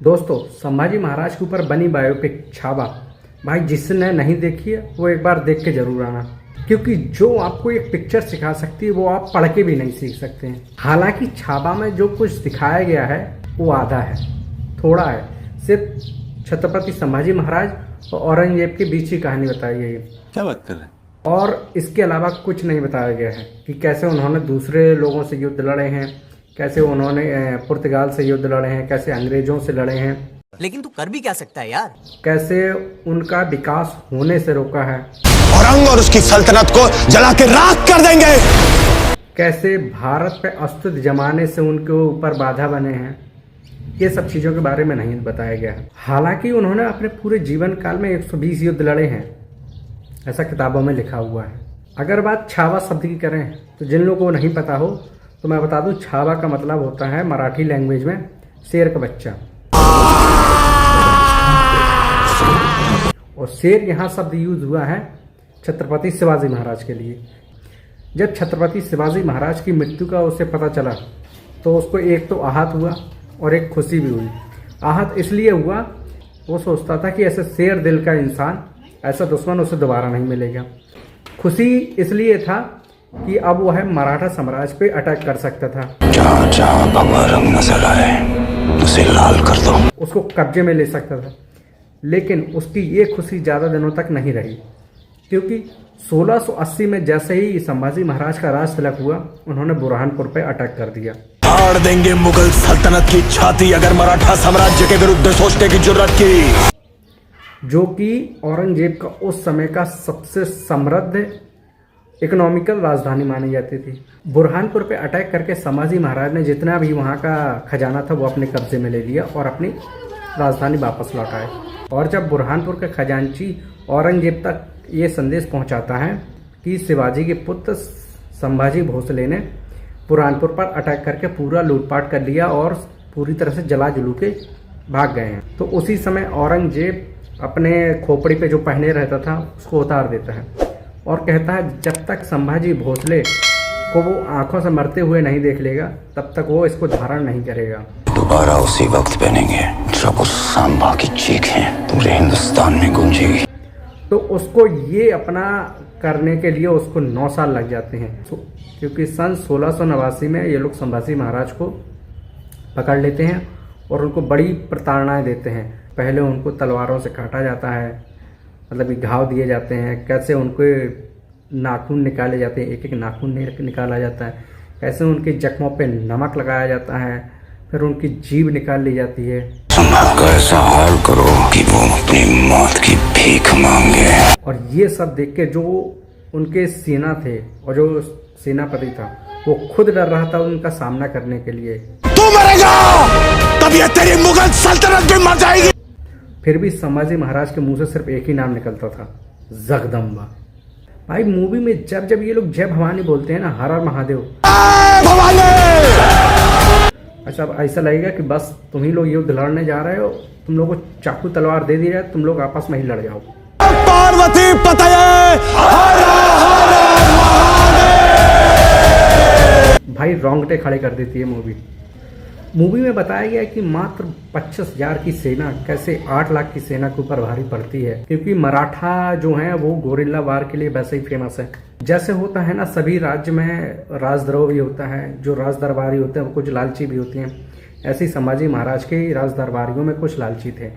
दोस्तों, संभाजी महाराज के ऊपर बनी बायोपिक छावा, भाई जिसने नहीं देखी है वो एक बार देख के जरूर आना, क्योंकि जो आपको एक पिक्चर सिखा सकती है वो आप पढ़ के भी नहीं सीख सकते हैं। हालांकि छावा में जो कुछ दिखाया गया है वो आधा है, थोड़ा है, सिर्फ छत्रपति संभाजी महाराज और औरंगजेब के बीच की कहानी बताई गई है। क्या बात कर रहे हैं? और इसके अलावा कुछ नहीं बताया गया है कि कैसे उन्होंने दूसरे लोगों से युद्ध लड़े हैं, कैसे उन्होंने पुर्तगाल से युद्ध लड़े हैं, कैसे अंग्रेजों से लड़े हैं, लेकिन तू कर भी क्या सकता है यार। कैसे उनका विकास होने से रोका है, औरंग और उसकी सल्तनत को जला के राख कर देंगे, कैसे भारत पे अस्तित्व जमाने से उनके ऊपर बाधा बने हैं। ये सब चीज़ों के बारे में नहीं बताया गया है। हालांकि उन्होंने अपने पूरे जीवन काल में 120 युद्ध लड़े हैं, ऐसा किताबों में लिखा हुआ है। अगर बात छावा शब्द की करें तो जिन लोगों को नहीं पता हो तो मैं बता दूं, छावा का मतलब होता है मराठी लैंग्वेज में शेर का बच्चा। और शेर यहाँ शब्द यूज हुआ है छत्रपति शिवाजी महाराज के लिए। जब छत्रपति शिवाजी महाराज की मृत्यु का उसे पता चला तो उसको एक तो आहत हुआ और एक खुशी भी हुई। आहत इसलिए हुआ, वो सोचता था कि ऐसे शेर दिल का इंसान, ऐसा दुश्मन उसे दोबारा नहीं मिलेगा। खुशी इसलिए था कि अब वह मराठा साम्राज्य पे अटैक कर सकता था। जहाँ जहाँ भगवा रंग नजर आए उसे लाल कर दो, उसको कब्जे में ले सकता था। लेकिन उसकी ये खुशी ज़्यादा दिनों तक नहीं रही, क्योंकि 1680 में जैसे ही संभाजी महाराज का राज तिलक हुआ, उन्होंने बुरहानपुर पे अटैक कर दिया। फाड़ देंगे मुगल सल्तनत की छाती अगर मराठा साम्राज्य के विरुद्ध सोचने की जुर्रत की, जो कि औरंगजेब का उस समय का सबसे समृद्ध इकोनॉमिकल राजधानी मानी जाती थी। बुरहानपुर पे अटैक करके संभाजी महाराज ने जितना भी वहाँ का खजाना था वो अपने कब्जे में ले लिया और अपनी राजधानी वापस लौटाए। और जब बुरहानपुर के खजांची औरंगजेब तक ये संदेश पहुँचाता है कि शिवाजी के पुत्र संभाजी भोसले ने बुरहानपुर पर अटैक करके पूरा लूटपाट कर लिया और पूरी तरह से जला जुलू के भाग गए हैं, तो उसी समय औरंगजेब अपने खोपड़ी पे जो पहने रहता था उसको उतार देता है और कहता है जब तक संभाजी भोसले को वो आंखों से मरते हुए नहीं देख लेगा तब तक वो इसको धारण नहीं करेगा। दोबारा उसी वक्त पहनेंगे जब उस सांबा की चीखें पूरे हिंदुस्तान में गूंजेगी। तो उसको ये अपना करने के लिए उसको 9 साल लग जाते हैं, क्योंकि सन 1689 में ये लोग संभाजी महाराज को पकड़ लेते हैं और उनको बड़ी प्रताड़नाएं देते हैं। पहले उनको तलवारों से काटा जाता है, मतलब कि घाव दिए जाते हैं, कैसे उनके नाखून निकाले जाते हैं, एक एक नाखून निकाला जाता है, कैसे उनके जख्मों पे नमक लगाया जाता है, फिर उनकी जीभ निकाल ली जाती है। का ऐसा हाल करो कि वो अपनी मौत की भीख मांगे। और ये सब देख के जो उनके सेना थे और जो सेनापति था वो खुद डर रहा था उनका सामना करने के लिए। तू मरेगा तब ये तेरी मुगल सल्तनत भी मर जाएगी। फिर भी संभाजी महाराज के मुंह से सिर्फ एक ही नाम निकलता था, जगदम्बा। भाई मूवी में जब जब ये लोग जय भवानी बोलते हैं ना, हर हर महादेव, अच्छा ऐसा लगेगा कि बस तुम ही लोग युद्ध लड़ने जा रहे हो, तुम लोगों को चाकू तलवार दे दी है, तुम लोग आपस में ही लड़ जाओ। पार्वती भाई रोंगटे खड़े कर देती है मूवी में बताया गया कि मात्र 25,000 की सेना कैसे 8 लाख की सेना के ऊपर भारी पड़ती है, क्योंकि मराठा जो है वो गोरिल्ला वार के लिए वैसे ही फेमस है। जैसे होता है ना, सभी राज्य में राजद्रोह भी होता है, जो राज दरबारी होते हैं वो कुछ लालची भी होती हैं। ऐसे ही संभाजी महाराज के राज दरबारियों में कुछ लालची थे,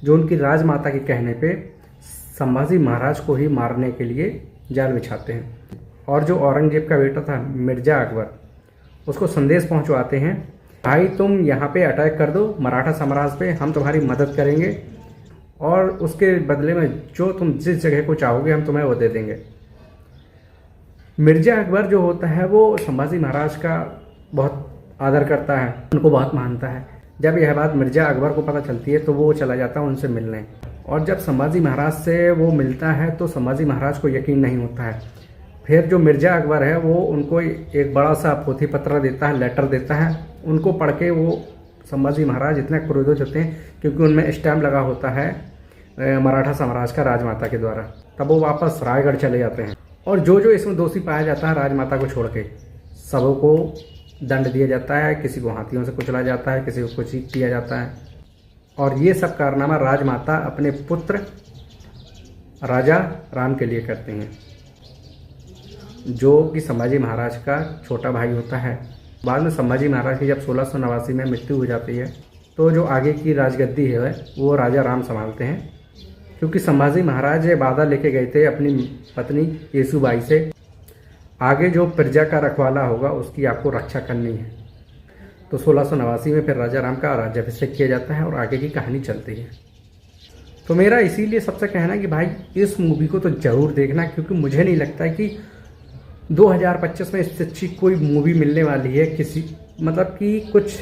जो उनकी राजमाता के कहने पे संभाजी महाराज को ही मारने के लिए जाल बिछाते हैं। और जो औरंगजेब का बेटा था मिर्जा अकबर, उसको संदेश पहुँचवाते हैं, भाई तुम यहाँ पे अटैक कर दो मराठा साम्राज्य पे, हम तुम्हारी मदद करेंगे और उसके बदले में जो तुम जिस जगह को चाहोगे हम तुम्हें वो दे देंगे। मिर्जा अकबर जो होता है वो संभाजी महाराज का बहुत आदर करता है, उनको बहुत मानता है। जब यह बात मिर्जा अकबर को पता चलती है तो वो चला जाता है उनसे मिलने, और जब संभाजी महाराज से वो मिलता है तो संभाजी महाराज को यकीन नहीं होता है। फिर जो मिर्जा अकबर है वो उनको एक बड़ा सा पोथी पत्र देता है, लेटर देता है। उनको पढ़ के वो संभाजी महाराज इतने क्रोधित होते हैं, क्योंकि उनमें स्टैम्प लगा होता है मराठा साम्राज्य का राजमाता के द्वारा। तब वो वापस रायगढ़ चले जाते हैं और जो जो इसमें दोषी पाया जाता है राजमाता को छोड़ के सबों को दंड दिया जाता है। किसी को हाथियों से कुचला जाता है, किसी को कुछ दिया जाता है। और ये सब कारनामा राजमाता अपने पुत्र राजा राम के लिए करते हैं, जो कि संभाजी महाराज का छोटा भाई होता है। बाद में संभाजी महाराज की जब 1689 में मृत्यु हो जाती है तो जो आगे की राजगद्दी है वो राजा राम संभालते हैं, क्योंकि संभाजी महाराज ये वादा लेके गए थे अपनी पत्नी येसुबाई से, आगे जो प्रजा का रखवाला होगा उसकी आपको रक्षा करनी है। तो 1689 में फिर राजा राम का राज्याभिषेक किया जाता है और आगे की कहानी चलती है। तो मेरा इसीलिए सबसे कहना है कि भाई इस मूवी को तो ज़रूर देखना, क्योंकि मुझे नहीं लगता है कि 2025 में इससे अच्छी कोई मूवी मिलने वाली है किसी, मतलब कि कुछ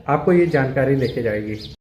आपको ये जानकारी लेके जाएगी।